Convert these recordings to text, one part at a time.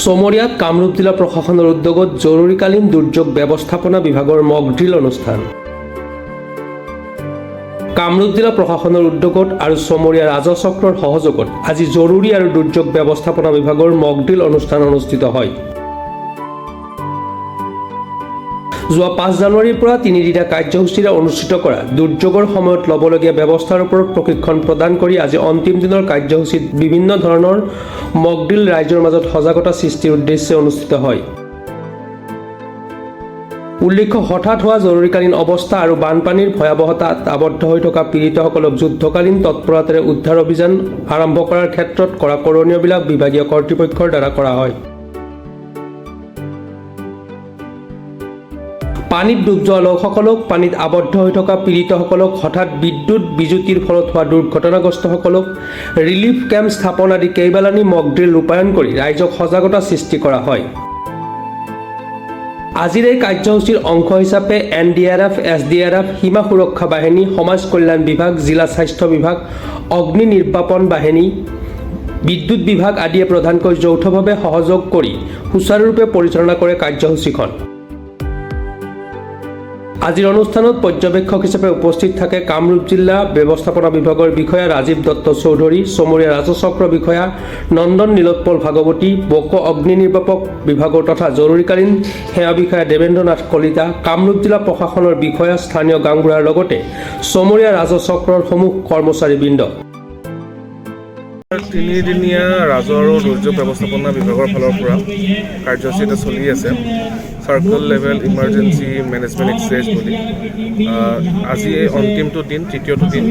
চমৰীয়াত কামৰূপ জিলা প্ৰশাসনৰ উদ্যোগত জৰুৰীকালীন দুৰ্যোগ ব্যৱস্থাপনা বিভাগৰ মক ড্ৰিল অনুষ্ঠান। কামৰূপ জিলা প্ৰশাসনৰ উদ্যোগত আৰু চমৰীয়া ৰাজচক্ৰৰ সহযোগত আজি জৰুৰী আৰু দুৰ্যোগ ব্যৱস্থাপনা বিভাগৰ মক ড্ৰিল অনুষ্ঠান অনুষ্ঠিত হয়। যোৱা 5 জানুৱাৰীৰ পৰা 3 দিনীয়া কাৰ্যসূচীৰে অনুষ্ঠিত কৰা দুৰ্যোগৰ সময়ত ল'বলগীয়া ব্যৱস্থাৰ ওপৰত প্ৰশিক্ষণ প্ৰদান কৰি আজি অন্তিম দিনৰ কাৰ্যসূচীত বিভিন্ন ধৰণৰ মক ড্ৰিল ৰাইজৰ মাজত সজাগতা সৃষ্টিৰ উদ্দেশ্যে অনুষ্ঠিত হয়। উল্লেখ্য, হঠাৎ হোৱা জৰুৰীকালীন অৱস্থা আৰু বানপানীৰ ভয়াৱহতাত আবদ্ধ হৈ থকা পীড়িতসকলক যুদ্ধকালীন তৎপৰতাৰে উদ্ধাৰ অভিযান আৰম্ভ কৰাৰ ক্ষেত্ৰত কৰা কৰণীয়বিলাক বিভাগীয় কৰ্তৃপক্ষৰ দ্বাৰা কৰা হয়। পানীত ডুব যোৱা লোকসকলক, পানীত আবদ্ধ হৈ থকা পীড়িতসকলক, হঠাৎ বিদ্যুৎ বিজুতিৰ ফলত হোৱা দুৰ্ঘটনাগ্ৰস্তসকলক ৰিলিফ কেম্প স্থাপন আদি কেইবালানি মক ড্ৰিল ৰূপায়ণ কৰি ৰাইজক সজাগতা সৃষ্টি কৰা হয়। আজিৰ এই কাৰ্যসূচীৰ অংশ হিচাপে NDRF, SDRF, সীমা সুৰক্ষা বাহিনী, সমাজ কল্যাণ বিভাগ, জিলা স্বাস্থ্য বিভাগ, অগ্নি নিৰ্বাপন বাহিনী, বিদ্যুৎ বিভাগ আদিয়ে প্ৰধানকৈ যৌথভাৱে সহযোগ কৰি সুচাৰুৰূপে পৰিচালনা কৰে কাৰ্যসূচীখন। আজিৰ অনুষ্ঠানত পৰ্যবেক্ষক হিচাপে উপস্থিত থাকে কামৰূপ জিলা ব্যৱস্থাপনা বিভাগৰ বিষয়া ৰাজীৱ দত্ত চৌধুৰী, চমৰীয়া ৰাজচক্ৰ বিষয়া নন্দন নীলোৎপল ভাগৱতী, বকো অগ্নি নিৰ্বাপক বিভাগৰ তথা জৰুৰীকালীন সেৱা বিষয়া দেৱেন্দ্ৰ নাথ কলিতা, কামৰূপ জিলা প্ৰশাসনৰ বিষয়া, স্থানীয় গাঁওবুঢ়াৰ লগতে চমৰীয়া ৰাজচক্ৰৰ সমূহ কৰ্মচাৰীবৃন্দ। 3 দিনীয়া ৰাজহ আৰু দুৰ্যোগ ব্যৱস্থাপনা বিভাগৰ ফালৰ পৰা কাৰ্যসূচী এটা চলি আছে, circle level emergency management exercise বুলি। আজি অন্তিমটো দিন, তৃতীয়টো দিন।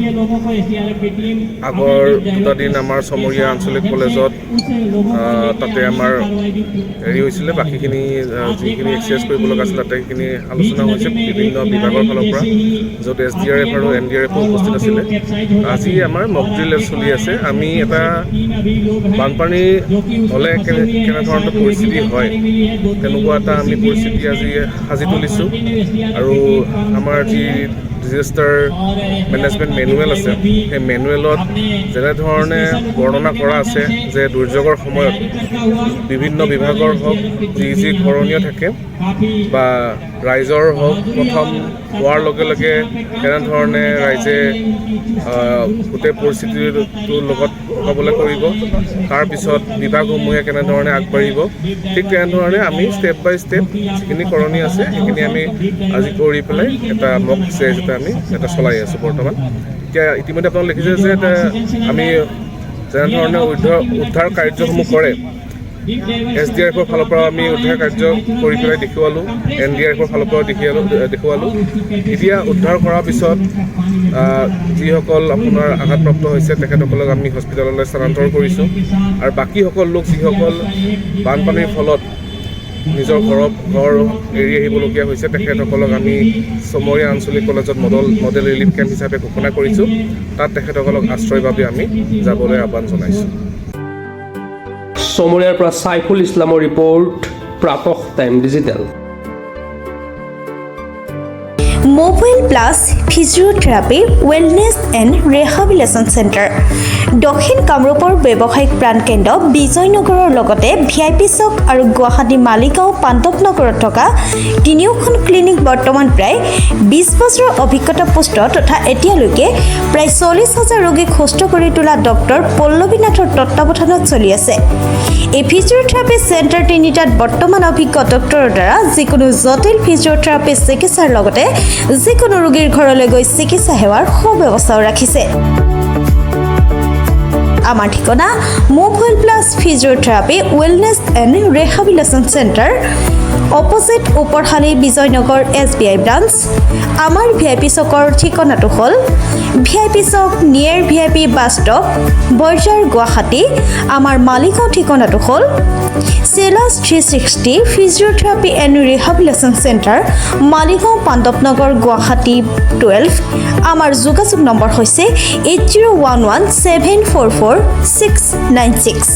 আগৰ 2টা দিন আমাৰ চমৰীয়া আঞ্চলিক কলেজত তাতে আমাৰ হেৰি হৈছিলে, বাকীখিনি যিখিনি এক্সাৰচাইজ কৰিব লগা আছিল তাতে সেইখিনি আলোচনা হৈছে বিভিন্ন বিভাগৰ ফালৰ পৰা, য'ত SDRF আৰু NDRF উপস্থিত আছিলে। আজি আমাৰ মক ড্ৰিল চলি আছে। আমি এটা বানপানী হ'লে কেনেধৰণৰ পৰিস্থিতি হয় তেনেকুৱা এটা আমি পৰিস্থিতি আজি সাজি তুলিছোঁ। আৰু আমাৰ যি ডিজাষ্টাৰ মেনেজমেণ্ট মেনুৱেল আছে, সেই মেনুৱেলত যেনেধৰণে বৰ্ণনা কৰা আছে যে দুৰ্যোগৰ সময়ত বিভিন্ন বিভাগৰ হওক যি যি কৰণীয় থাকে বা ৰাইজৰ হওক, প্ৰথম হোৱাৰ লগে লগে কেনেধৰণে ৰাইজে গোটেই পৰিস্থিতিটোৰ লগত মোকাবিলা কৰিব, তাৰপিছত বিভাগসমূহে কেনেধৰণে আগবাঢ়িব, ঠিক তেনেধৰণে আমি ষ্টেপ বাই ষ্টেপ যিখিনি কৰণীয় আছে সেইখিনি আমি আজি কৰি পেলাই এটা মক এক্সাৰচাইজ আমি এটা চলাই আছোঁ বৰ্তমান। এতিয়া ইতিমধ্যে আপোনালোকে দেখিছে যে আমি যেনেধৰণে উদ্ধাৰ কাৰ্যসমূহ কৰে, SDRFৰ ফালৰ পৰা আমি উদ্ধাৰ কাৰ্য কৰি পেলাই দেখুৱালোঁ, NDRFৰ ফালৰ পৰা দেখুৱালোঁ। এতিয়া উদ্ধাৰ কৰাৰ পিছত যিসকল আপোনাৰ আঘাতপ্ৰাপ্ত হৈছে তেখেতসকলক আমি হস্পিটেললৈ স্থানান্তৰ কৰিছোঁ। আৰু বাকীসকল লোক যিসকল বানপানীৰ ফলত নিজৰ ঘৰ এৰি আহিবলগীয়া হৈছে তেখেতসকলক আমি চমৰীয়া আঞ্চলিক কলেজত মডেল ৰিলিফ কেম্প হিচাপে ঘোষণা কৰিছোঁ। তাত তেখেতসকলক আশ্ৰয়ৰ বাবে আমি যাবলৈ আহ্বান জনাইছোঁ। চমৰীয়াৰ পৰা চাইফুল ইছলামৰ report, Pratah time digital. Mobile plus physiotherapy wellness and rehabilitation centre, দক্ষিণ কামৰূপৰ ব্যৱসায়িক প্ৰাণকেন্দ্ৰ বিজয়নগৰৰ লগতে VIP চক আৰু গুৱাহাটী মালিগাঁও পাণ্ডৱনগৰত থকা 3খন ক্লিনিক বৰ্তমান প্ৰায় 20 বছৰৰ অভিজ্ঞতা পুষ্ট তথা এতিয়ালৈকে প্ৰায় 40,000 ৰোগীক সুস্থ কৰি তোলা ডক্টৰ পল্লৱী নাথৰ তত্ত্বাৱধানত চলি আছে। এই ফিজিঅ'থেৰাপি চেণ্টাৰ 3টাত বৰ্তমান অভিজ্ঞ ডক্টৰৰ দ্বাৰা যিকোনো জটিল ফিজিঅ'থেৰাপি চিকিৎসাৰ লগতে যিকোনো ৰোগীৰ ঘৰলৈ গৈ চিকিৎসা সেৱাৰ সুব্যৱস্থাও ৰাখিছে। আমাৰ ঠিকনা mobile plus physiotherapy wellness and rehabilitation centre, opposite Uparshali Bijoynagar SBI branch. আমাৰ VIP চকৰ ঠিকনাটো হ'ল VIP chowk near VIP bus stop, Borjhar, Guwahati. আমাৰ মালিগাঁও ঠিকনাটো হ'ল চেলাছ 360 physiotherapy and rehabilitation centre, Maligaon, Pandavnagar, Guwahati 12। আমাৰ যোগাযোগ নম্বৰ হৈছে 8011744696।